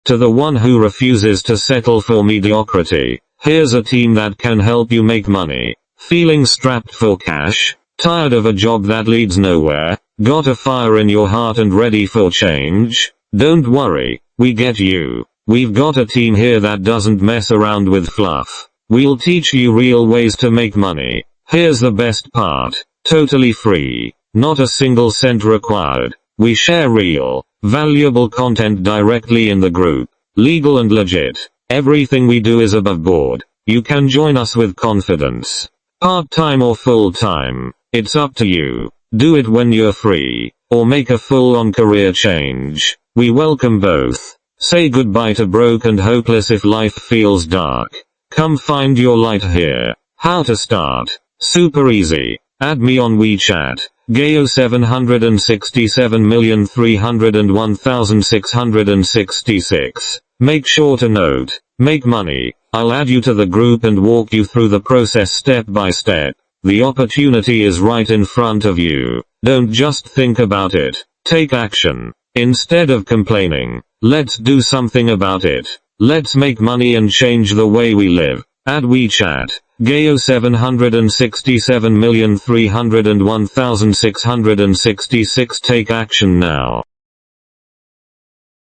To the one who refuses to settle for mediocrity, here's a team that can help you make money. Feeling strapped for cash? Tired of a job that leads nowhere? Got a fire in your heart and ready for change? Don't worry, we get you. We've got a team here that doesn't mess around with fluff. We'll teach you real ways to make money. Here's the best part. Totally free. Not a single cent required. We share real, valuable content directly in the group. Legal and legit. Everything we do is above board. You can join us with confidence. Part-time or full-time. It's up to you. Do it when you're free, or make a full-on career change. We welcome both. Say goodbye to broke and hopeless if life feels dark. Come find your light here. How to start? Super easy. Add me on WeChat. Gayo 767,301,666. Make sure to note, make money. I'll add you to the group and walk you through the process step by step. The opportunity is right in front of you. Don't just think about it. Take action. Instead of complaining, let's do something about it. Let's make money and change the way we live. Add WeChat. Gayo 767,301,666. Take action now.